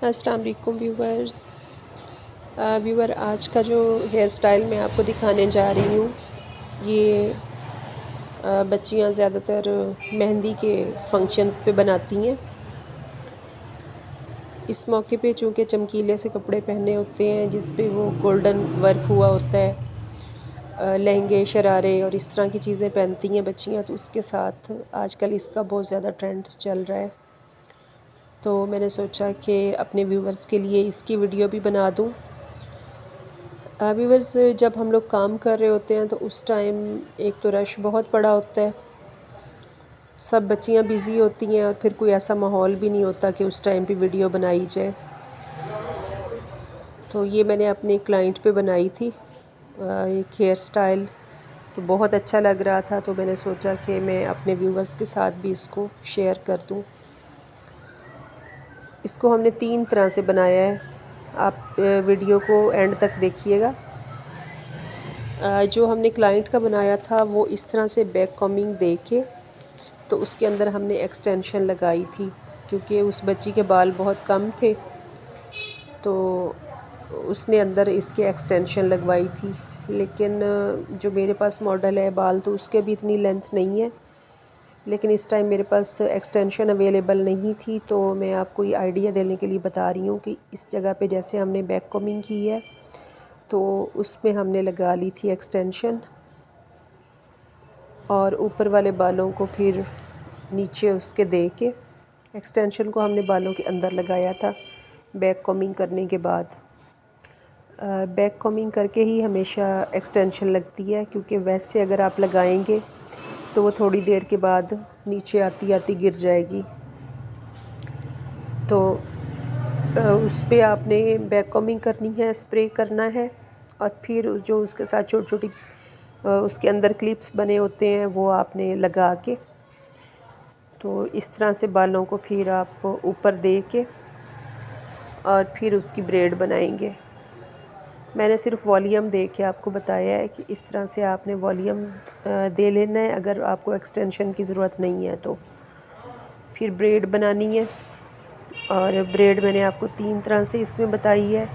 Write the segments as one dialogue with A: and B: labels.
A: अस्सलाम वालेकुम viewers. Viewer, आज का जो हेयर स्टाइल मैं आपको दिखाने जा रही हूँ, ये बच्चियाँ ज़्यादातर मेहंदी के फंक्शंस पे बनाती हैं। इस मौके पे चूँकि चमकीले से कपड़े पहने होते हैं जिस पे वो गोल्डन वर्क हुआ होता है, लहंगे शरारे और इस तरह की चीज़ें पहनती हैं बच्चियाँ, तो उसके साथ आजकल इसका बहुत ज़्यादा ट्रेंड चल रहा है। तो मैंने सोचा कि अपने व्यूवर्स के लिए इसकी वीडियो भी बना दूँ। व्यूवर्स, जब हम लोग काम कर रहे होते हैं तो उस टाइम एक तो रश बहुत पड़ा होता है, सब बच्चियां बिज़ी होती हैं और फिर कोई ऐसा माहौल भी नहीं होता कि उस टाइम पे वीडियो बनाई जाए। तो ये मैंने अपने क्लाइंट पे बनाई थी एक हेयर स्टाइल, तो बहुत अच्छा लग रहा था, तो मैंने सोचा कि मैं अपने व्यूवर्स के साथ भी इसको शेयर कर दूँ। इसको हमने 3 तरह से बनाया है, आप वीडियो को एंड तक देखिएगा। जो हमने क्लाइंट का बनाया था वो इस तरह से बैक कॉमिंग दे के, तो उसके अंदर हमने एक्सटेंशन लगाई थी क्योंकि उस बच्ची के बाल बहुत कम थे, तो उसने अंदर इसके एक्सटेंशन लगवाई थी। लेकिन जो मेरे पास मॉडल है बाल, तो उसके भी इतनी लेंथ नहीं है, लेकिन इस टाइम मेरे पास एक्सटेंशन अवेलेबल नहीं थी, तो मैं आपको ये आइडिया देने के लिए बता रही हूँ कि इस जगह पे जैसे हमने बैक कॉमिंग की है तो उसमें हमने लगा ली थी एक्सटेंशन, और ऊपर वाले बालों को फिर नीचे उसके दे के एक्सटेंशन को हमने बालों के अंदर लगाया था बैक कॉमिंग करने के बाद। बैक कॉमिंग करके ही हमेशा एक्सटेंशन लगती है, क्योंकि वैसे अगर आप लगाएंगे तो वो थोड़ी देर के बाद नीचे आती आती गिर जाएगी। तो उस पर आपने बैक कॉमिंग करनी है, स्प्रे करना है, और फिर जो उसके साथ छोटी छोटी उसके अंदर क्लिप्स बने होते हैं वो आपने लगा के, तो इस तरह से बालों को फिर आप ऊपर दे के और फिर उसकी ब्रेड बनाएंगे। मैंने सिर्फ वॉल्यूम दे के आपको बताया है कि इस तरह से आपने वॉल्यूम दे लेना है, अगर आपको एक्सटेंशन की ज़रूरत नहीं है तो। फिर ब्रेड बनानी है, और ब्रेड मैंने आपको 3 तरह से इसमें बताई है।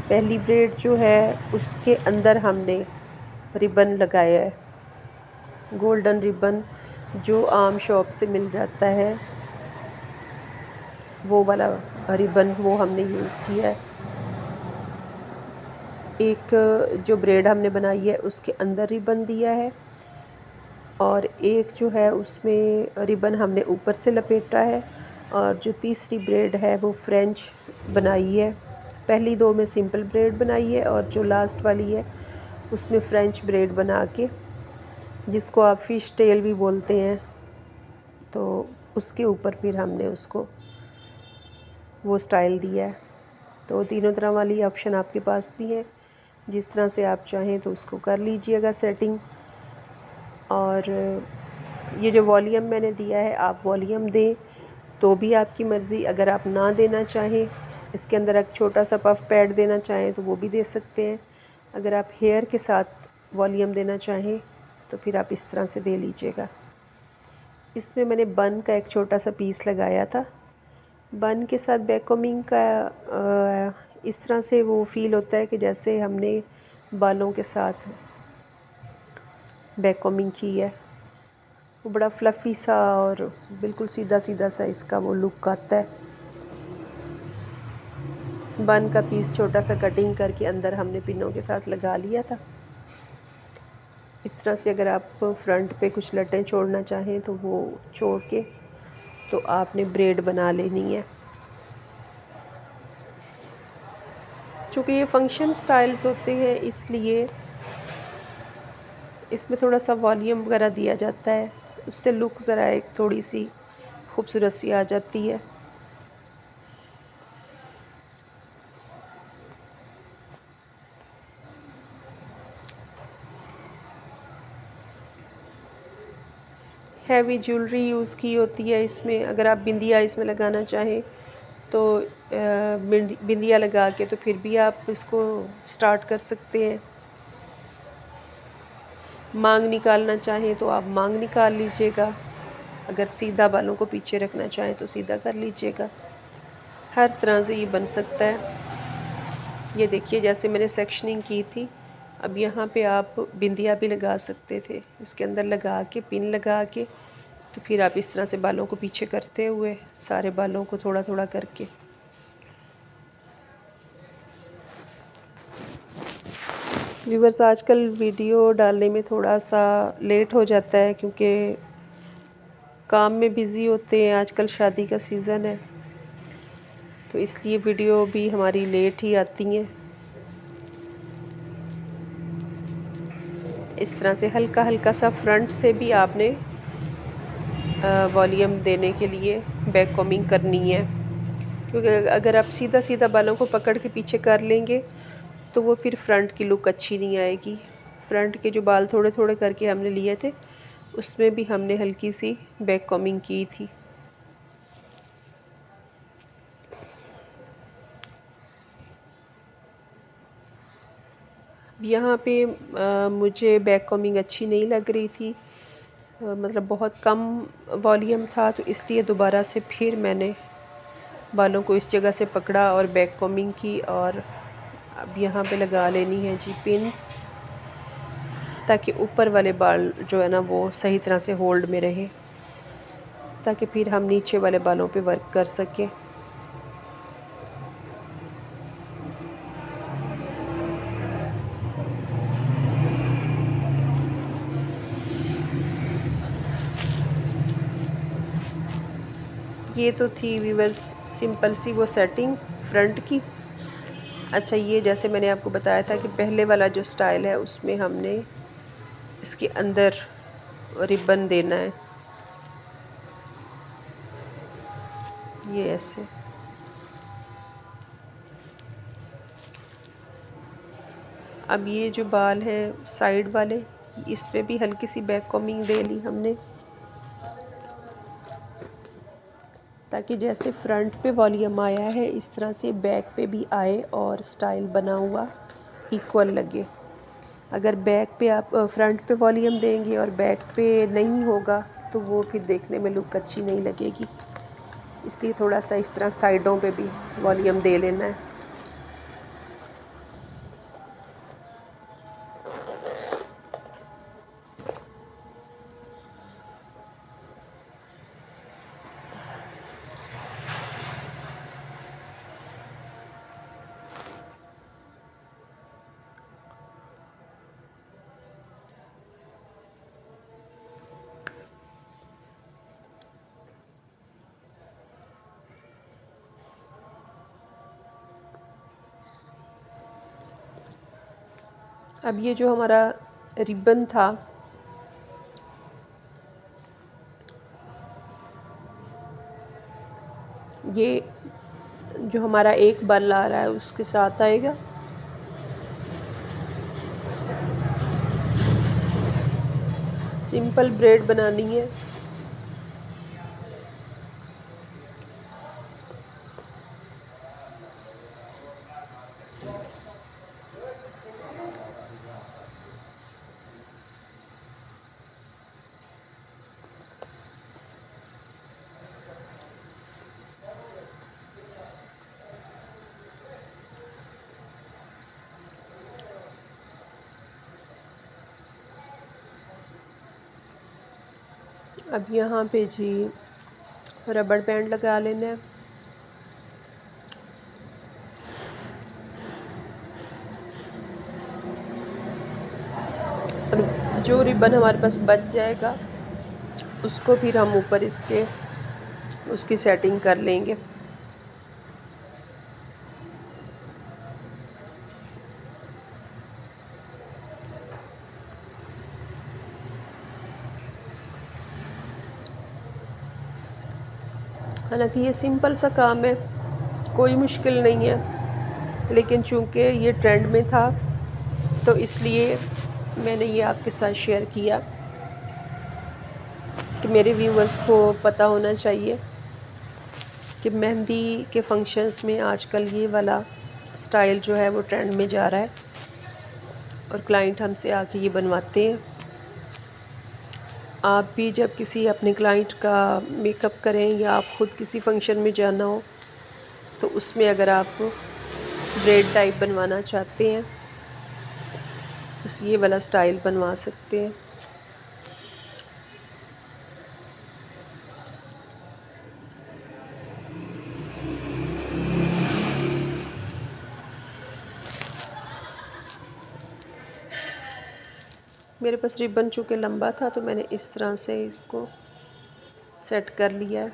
A: पहली ब्रेड जो है उसके अंदर हमने रिबन लगाया है, गोल्डन रिबन जो आम शॉप से मिल जाता है, वो वाला रिबन वो हमने यूज़ किया है। एक जो ब्रेड हमने बनाई है उसके अंदर रिबन दिया है, और एक जो है उसमें रिबन हमने ऊपर से लपेटा है, और जो तीसरी ब्रेड है वो फ्रेंच बनाई है। पहली 2 में सिंपल ब्रेड बनाई है, और जो लास्ट वाली है उसमें फ्रेंच ब्रेड बना के, जिसको आप फ़िश टेल भी बोलते हैं, तो उसके ऊपर फिर हमने उसको वो स्टाइल दिया है। तो तीनों तरह वाली ऑप्शन आपके पास भी है, जिस तरह से आप चाहें तो उसको कर लीजिएगा सेटिंग। और ये जो वॉल्यूम मैंने दिया है, आप वॉल्यूम दें तो भी आपकी मर्ज़ी, अगर आप ना देना चाहें, इसके अंदर एक छोटा सा पफ पैड देना चाहें तो वो भी दे सकते हैं। अगर आप हेयर के साथ वॉल्यूम देना चाहें तो फिर आप इस तरह से दे लीजिएगा। इसमें मैंने बन का एक छोटा सा पीस लगाया था। बन के साथ बैक कॉमिंग का इस तरह से वो फ़ील होता है कि जैसे हमने बालों के साथ बैक कॉमिंग की है। वो बड़ा फ्लफ़ी सा और बिल्कुल सीधा सीधा सा इसका वो लुक आता है। बन का पीस छोटा सा कटिंग करके अंदर हमने पिनों के साथ लगा लिया था। इस तरह से अगर आप फ्रंट पे कुछ लटें छोड़ना चाहें तो वो छोड़ के तो आपने ब्रेड बना लेनी है। चूँकि ये फंक्शन स्टाइल्स होते हैं इसलिए इसमें थोड़ा सा वॉल्यूम वगैरह दिया जाता है, उससे लुक ज़रा एक थोड़ी सी खूबसूरत सी आ जाती है। हैवी ज्वेलरी यूज़ की होती है इसमें। अगर आप बिंदिया इसमें लगाना चाहें तो बिंदिया लगा के तो फिर भी आप इसको स्टार्ट कर सकते हैं। मांग निकालना चाहें तो आप मांग निकाल लीजिएगा। अगर सीधा बालों को पीछे रखना चाहें तो सीधा कर लीजिएगा। हर तरह से ये बन सकता है। ये देखिए जैसे मैंने सेक्शनिंग की थी, अब यहाँ पे आप बिंदिया भी लगा सकते थे, इसके अंदर लगा के पिन लगा के, तो फिर आप इस तरह से बालों को पीछे करते हुए सारे बालों को थोड़ा थोड़ा करके। व्यूअर्स, आजकल वीडियो डालने में थोड़ा सा लेट हो जाता है क्योंकि काम में बिज़ी होते हैं, आजकल शादी का सीज़न है, तो इसलिए वीडियो भी हमारी लेट ही आती हैं। इस तरह से हल्का हल्का सा फ्रंट से भी आपने वॉल्यूम देने के लिए बैक कॉमिंग करनी है, क्योंकि अगर आप सीधा सीधा बालों को पकड़ के पीछे कर लेंगे तो वो फिर फ्रंट की लुक अच्छी नहीं आएगी। फ्रंट के जो बाल थोड़े थोड़े करके हमने लिए थे उसमें भी हमने हल्की सी बैक कॉमिंग की थी। यहाँ पे मुझे बैक कॉमिंग अच्छी नहीं लग रही थी, मतलब बहुत कम वॉल्यूम था, तो इसलिए दोबारा से फिर मैंने बालों को इस जगह से पकड़ा और बैक कॉमिंग की। और अब यहाँ पे लगा लेनी है जी पिन्स, ताकि ऊपर वाले बाल जो है ना वो सही तरह से होल्ड में रहे, ताकि फिर हम नीचे वाले बालों पे वर्क कर सकें। ये तो थी व्यूअर्स सिंपल सी वो सेटिंग फ्रंट की। अच्छा, ये जैसे मैंने आपको बताया था कि पहले वाला जो स्टाइल है उसमें हमने इसके अंदर रिबन देना है, ये ऐसे। अब ये जो बाल हैं साइड वाले, इस पे भी हल्की सी बैक कॉमिंग दे ली हमने, ताकि जैसे फ्रंट पे वॉल्यूम आया है इस तरह से बैक पे भी आए और स्टाइल बना हुआ इक्वल लगे। अगर बैक पे आप फ्रंट पे वॉल्यूम देंगे और बैक पे नहीं होगा तो वो फिर देखने में लुक अच्छी नहीं लगेगी, इसलिए थोड़ा सा इस तरह साइडों पे भी वॉल्यूम दे लेना है। अब ये जो हमारा रिबन था, ये जो हमारा एक बल आ रहा है उसके साथ आएगा। सिंपल ब्रेड बनानी है। अब यहाँ पे जी रबड़ बैंड लगा लेना है। और जो रिबन हमारे पास बच जाएगा उसको फिर हम ऊपर इसके उसकी सेटिंग कर लेंगे। हालांकि ये सिंपल सा काम है, कोई मुश्किल नहीं है, लेकिन चूँकि ये ट्रेंड में था तो इसलिए मैंने ये आपके साथ शेयर किया कि मेरे व्यूअर्स को पता होना चाहिए कि मेहंदी के फंक्शंस में आजकल ये वाला स्टाइल जो है वो ट्रेंड में जा रहा है और क्लाइंट हमसे आके ये बनवाते हैं। आप भी जब किसी अपने क्लाइंट का मेकअप करें या आप ख़ुद किसी फंक्शन में जाना हो तो उसमें अगर आप ब्रेड टाइप बनवाना चाहते हैं तो ये वाला स्टाइल बनवा सकते हैं। मेरे पास रिबन चूँकि लंबा था तो मैंने इस तरह से इसको सेट कर लिया है।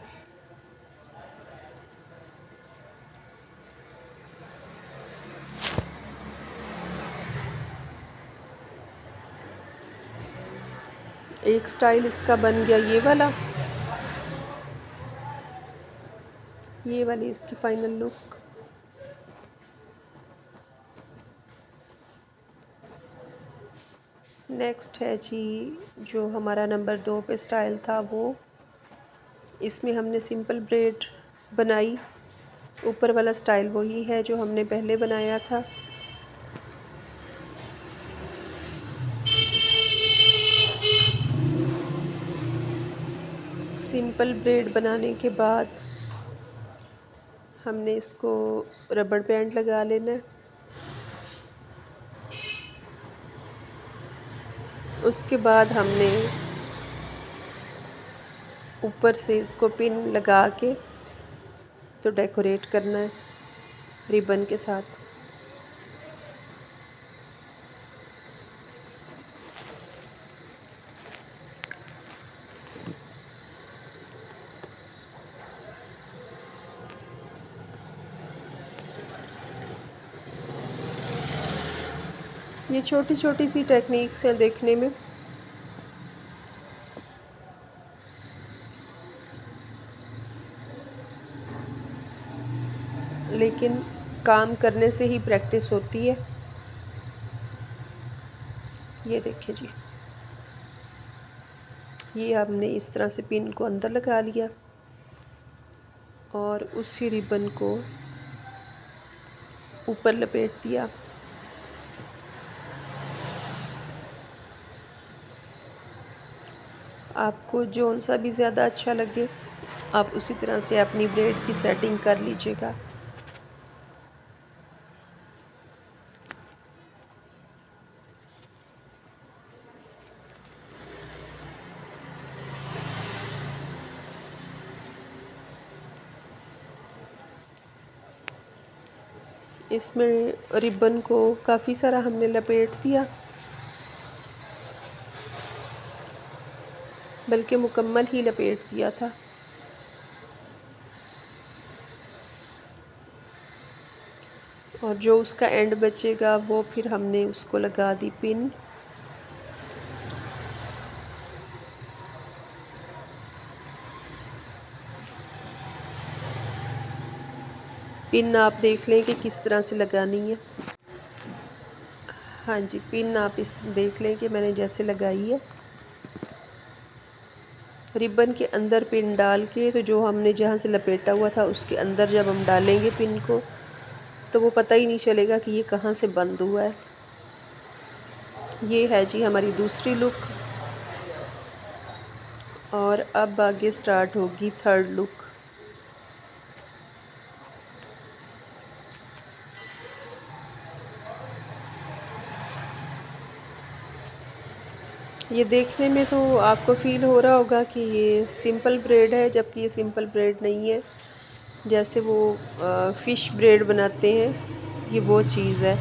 A: एक स्टाइल इसका बन गया ये वाली इसकी फाइनल लुक। नेक्स्ट है जी जो हमारा नंबर 2 पे स्टाइल था वो, इसमें हमने सिंपल ब्रेड बनाई। ऊपर वाला स्टाइल वही है जो हमने पहले बनाया था। सिंपल ब्रेड बनाने के बाद हमने इसको रबड़ बैंड लगा लेना है। उसके बाद हमने ऊपर से इसको पिन लगा के तो डेकोरेट करना है रिबन के साथ। ये छोटी छोटी सी टेक्निक्स हैं देखने में, लेकिन काम करने से ही प्रैक्टिस होती है। ये देखिए जी, ये हमने इस तरह से पिन को अंदर लगा लिया और उसी रिबन को ऊपर लपेट दिया। आपको जौन सा भी ज़्यादा अच्छा लगे आप उसी तरह से अपनी ब्रेड की सेटिंग कर लीजिएगा। इसमें रिबन को काफ़ी सारा हमने लपेट दिया, बल्कि मुकम्मल ही लपेट दिया था। और जो उसका एंड बचेगा वो फिर हमने उसको लगा दी पिन। पिन आप देख लें कि किस तरह से लगानी है। हाँ जी, पिन आप इस देख लें कि मैंने जैसे लगाई है। रिबन के अंदर पिन डाल के तो जो हमने जहाँ से लपेटा हुआ था उसके अंदर जब हम डालेंगे पिन को तो वो पता ही नहीं चलेगा कि ये कहाँ से बंद हुआ है। ये है जी हमारी दूसरी लुक और अब आगे स्टार्ट होगी थर्ड लुक। ये देखने में तो आपको फ़ील हो रहा होगा कि ये सिंपल ब्रेड है, जबकि ये सिंपल ब्रेड नहीं है। जैसे वो फ़िश ब्रेड बनाते हैं ये वो चीज़ है,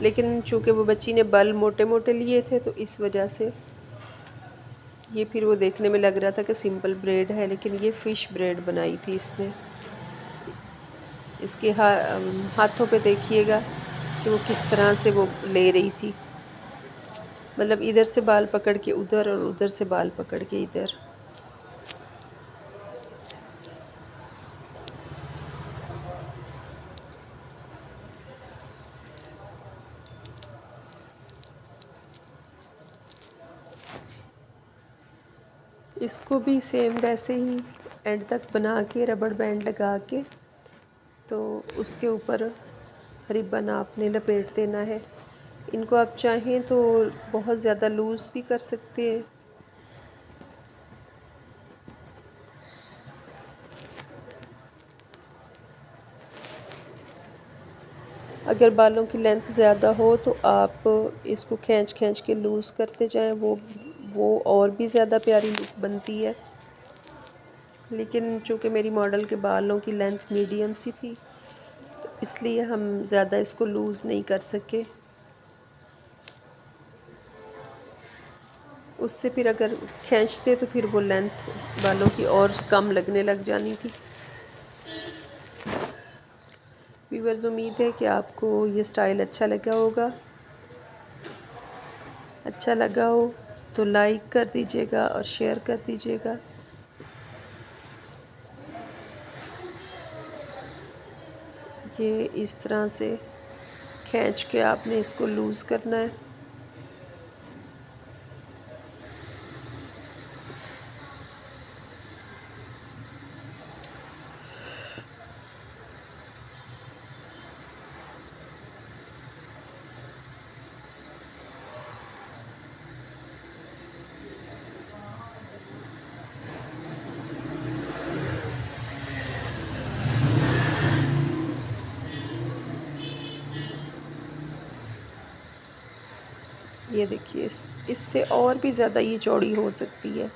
A: लेकिन चूँकि वो बच्ची ने बल मोटे मोटे लिए थे तो इस वजह से ये फिर वो देखने में लग रहा था कि सिंपल ब्रेड है, लेकिन ये फ़िश ब्रेड बनाई थी इसने। इसके हाथों पे देखिएगा कि वो किस तरह से वो ले रही थी, मतलब इधर से बाल पकड़ के उधर और उधर से बाल पकड़ के इधर। इसको भी सेम वैसे ही एंड तक बना के रबड़ बैंड लगा के तो उसके ऊपर रिबन आपने लपेट देना है। इनको आप चाहें तो बहुत ज़्यादा लूज़ भी कर सकते हैं अगर बालों की लेंथ ज़्यादा हो तो आप इसको खींच खींच के लूज़ करते जाएं, वो और भी ज़्यादा प्यारी लुक बनती है। लेकिन चूँकि मेरी मॉडल के बालों की लेंथ मीडियम सी थी तो इसलिए हम ज़्यादा इसको लूज़ नहीं कर सके। उससे फिर अगर खींचते तो फिर वो लेंथ बालों की और कम लगने लग जानी थी। व्यूअर्स, उम्मीद है कि आपको ये स्टाइल अच्छा लगा होगा। अच्छा लगा हो तो लाइक कर दीजिएगा और शेयर कर दीजिएगा। ये इस तरह से खींच के आपने इसको लूज़ करना है। ये देखिए, इससे और भी ज़्यादा ये चौड़ी हो सकती है।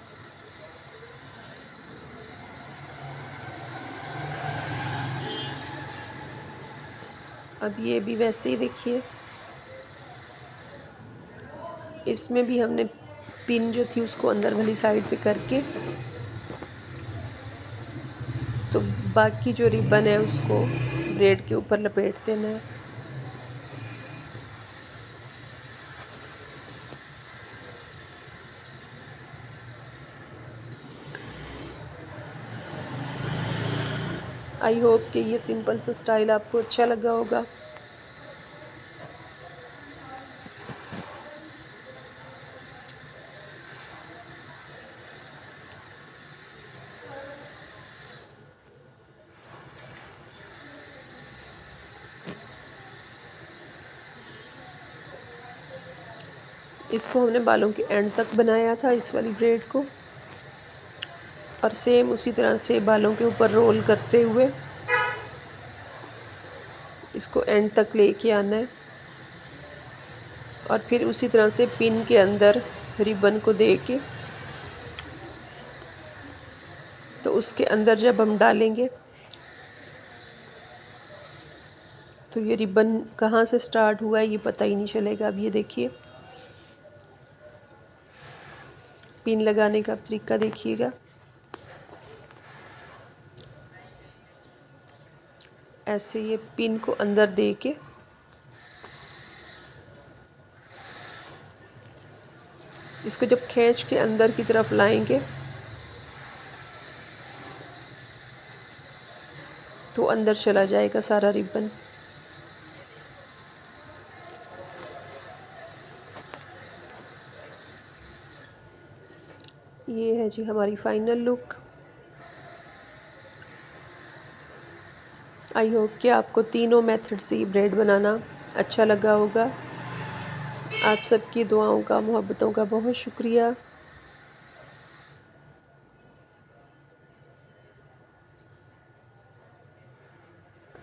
A: अब ये भी वैसे ही देखिए, इसमें भी हमने पिन जो थी उसको अंदर वाली साइड पे करके तो बाकी जो रिबन है उसको ब्रेड के ऊपर लपेट देना है। आई होप कि ये सिंपल सा स्टाइल आपको अच्छा लगा होगा। इसको हमने बालों के एंड तक बनाया था, इस वाली ब्रेड को, और सेम उसी तरह से बालों के ऊपर रोल करते हुए इसको एंड तक लेके आना है। और फिर उसी तरह से पिन के अंदर रिबन को दे के तो उसके अंदर जब हम डालेंगे तो ये रिबन कहाँ से स्टार्ट हुआ है ये पता ही नहीं चलेगा। अब ये देखिए, पिन लगाने का तरीका देखिएगा। ऐसे ये पिन को अंदर दे के इसको जब खींच के अंदर की तरफ लाएंगे तो अंदर चला जाएगा सारा रिबन। ये है जी हमारी फाइनल लुक। आई होप कि आपको तीनों मेथड से ब्रेड बनाना अच्छा लगा होगा। आप सबकी दुआओं का, मोहब्बतों का बहुत शुक्रिया।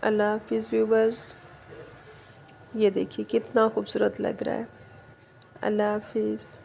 A: अल्लाह हाफिज़ व्यूवर्स। ये देखिए कितना खूबसूरत लग रहा है। अल्लाह हाफिज़।